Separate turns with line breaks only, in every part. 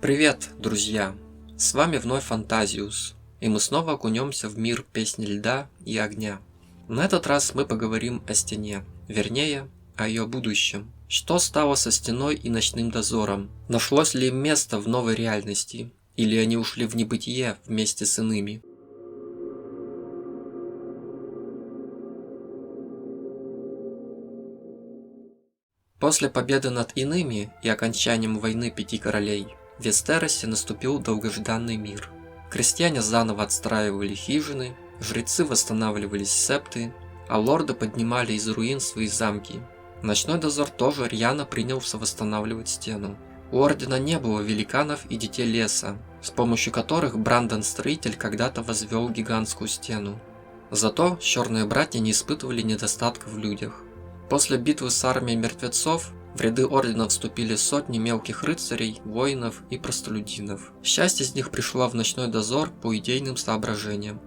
Привет, друзья! С вами вновь Фантазиус, и мы снова окунемся в мир песни льда и огня. На этот раз мы поговорим о стене, вернее, о ее будущем. Что стало со стеной и ночным дозором? Нашлось ли им место в новой реальности? Или они ушли в небытие вместе с иными? После победы над иными и окончанием войны Пяти Королей, в Вестеросе наступил долгожданный мир. Крестьяне заново отстраивали хижины, жрецы восстанавливали септы, а лорды поднимали из руин свои замки. Ночной дозор тоже рьяно принялся восстанавливать стену. У Ордена не было великанов и детей леса, с помощью которых Брандон-строитель когда-то возвел гигантскую стену. Зато черные братья не испытывали недостатка в людях. После битвы с армией мертвецов в ряды Ордена вступили сотни мелких рыцарей, воинов и простолюдинов. Часть из них пришла в ночной дозор по идейным соображениям.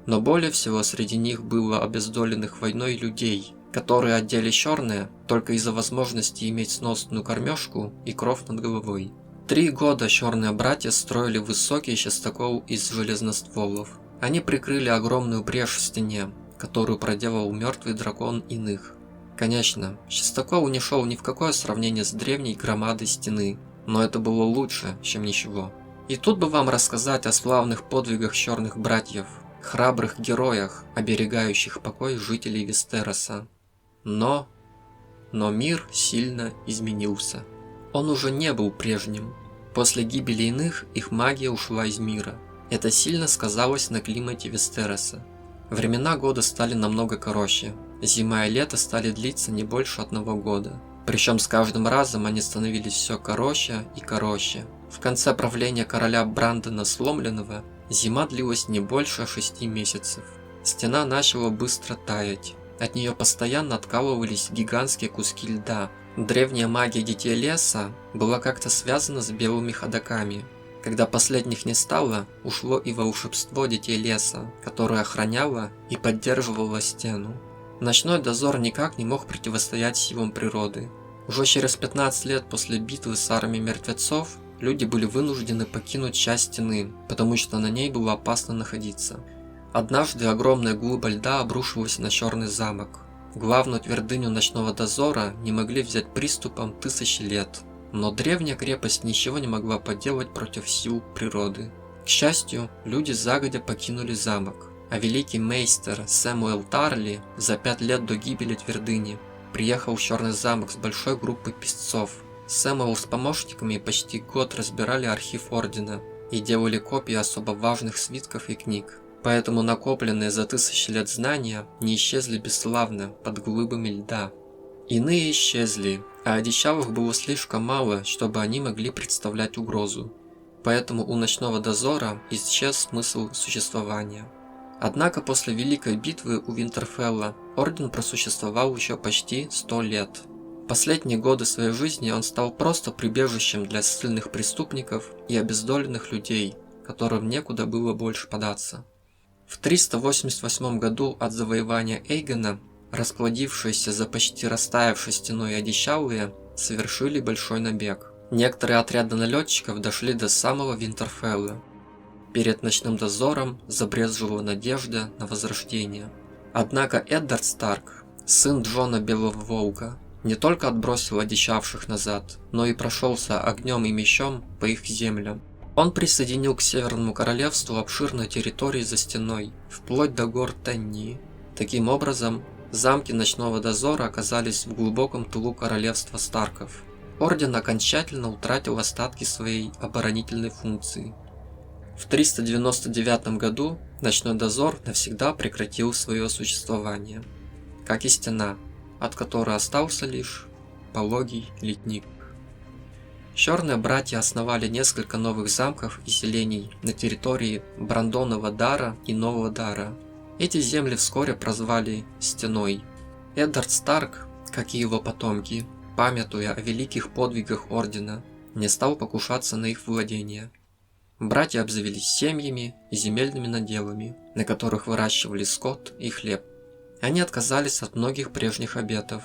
Но более всего среди них было обездоленных войной людей, которые одели черные только из-за возможности иметь сносную кормежку и кров над головой. 3 года черные братья строили высокий частокол из железностволов. Они прикрыли огромную брешь в стене, которую проделал мертвый дракон иных. Конечно, частокол не шел ни в какое сравнение с древней громадой стены, но это было лучше, чем ничего. И тут бы вам рассказать о славных подвигах черных братьев, храбрых героях, оберегающих покой жителей Вестероса. Но мир сильно изменился. Он уже не был прежним. После гибели иных их магия ушла из мира. Это сильно сказалось на климате Вестероса. Времена года стали намного короче. Зима и лето стали длиться не больше 1 года. Причем с каждым разом они становились все короче и короче. В конце правления короля Брандона Сломленного зима длилась не больше 6 месяцев. Стена начала быстро таять. От нее постоянно откалывались гигантские куски льда. Древняя магия Детей Леса была как-то связана с белыми ходоками. Когда последних не стало, ушло и волшебство Детей Леса, которое охраняло и поддерживало стену. Ночной дозор никак не мог противостоять силам природы. Уже через 15 лет после битвы с армией мертвецов люди были вынуждены покинуть часть стены, потому что на ней было опасно находиться. Однажды огромная глыба льда обрушилась на Черный замок. Главную твердыню ночного дозора не могли взять приступом 1000 лет. Но древняя крепость ничего не могла поделать против сил природы. К счастью, люди загодя покинули замок, а великий мейстер Сэмуэл Тарли за 5 лет до гибели твердыни приехал в Черный замок с большой группой писцов. Сэмуэл с помощниками почти год разбирали архив Ордена и делали копии особо важных свитков и книг. Поэтому накопленные за 1000 лет знания не исчезли бесславно под глыбами льда. Иные исчезли, а одичалых было слишком мало, чтобы они могли представлять угрозу. Поэтому у ночного дозора исчез смысл существования. Однако после Великой битвы у Винтерфелла Орден просуществовал еще почти 100 лет. Последние годы своей жизни он стал просто прибежищем для ссыльных преступников и обездоленных людей, которым некуда было больше податься. В 388 году от завоевания Эйгона расплодившиеся за почти растаявшей стеной одичалые совершили большой набег. Некоторые отряды налетчиков дошли до самого Винтерфелла. Перед ночным дозором забрезжила надежда на возрождение. Однако Эддард Старк, сын Джона Белого Волка, не только отбросил одичавших назад, но и прошелся огнем и мечом по их землям. Он присоединил к Северному Королевству обширные территории за стеной, вплоть до гор Теннии. Таким образом, замки ночного дозора оказались в глубоком тылу королевства Старков. Орден окончательно утратил остатки своей оборонительной функции. В 399 году ночной дозор навсегда прекратил свое существование, как и стена, от которой остался лишь пологий ледник. Черные братья основали несколько новых замков и селений на территории Брандонова Дара и Нового Дара. Эти земли вскоре прозвали Стеной. Эддард Старк, как и его потомки, памятуя о великих подвигах Ордена, не стал покушаться на их владения. Братья обзавелись семьями и земельными наделами, на которых выращивали скот и хлеб. Они отказались от многих прежних обетов,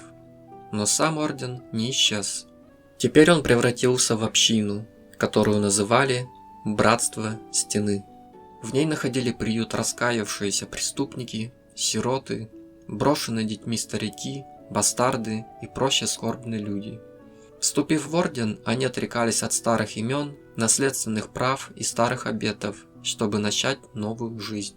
но сам Орден не исчез. Теперь он превратился в общину, которую называли «Братство Стены». В ней находили приют раскаявшиеся преступники, сироты, брошенные детьми старики, бастарды и проще скорбные люди. Вступив в орден, они отрекались от старых имен, наследственных прав и старых обетов, чтобы начать новую жизнь.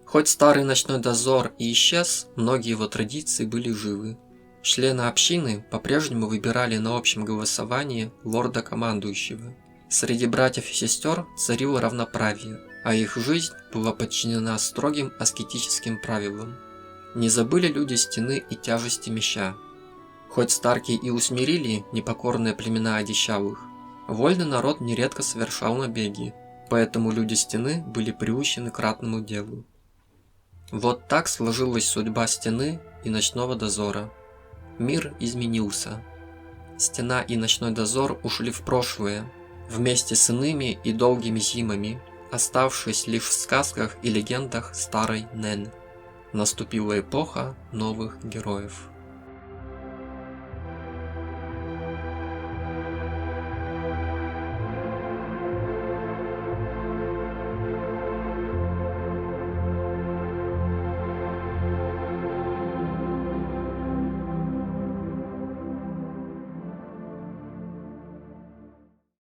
Хоть старый ночной дозор и исчез, многие его традиции были живы. Члены общины по-прежнему выбирали на общем голосовании лорда-командующего. Среди братьев и сестер царило равноправие, а их жизнь была подчинена строгим аскетическим правилам. Не забыли люди Стены и тяжести меча. Хоть старки и усмирили непокорные племена одичалых, вольный народ нередко совершал набеги, поэтому люди Стены были приучены к ратному делу. Вот так сложилась судьба Стены и ночного дозора. Мир изменился. Стена и ночной дозор ушли в прошлое, вместе с иными и долгими зимами, оставшись лишь в сказках и легендах старой Нэн. Наступила эпоха новых героев.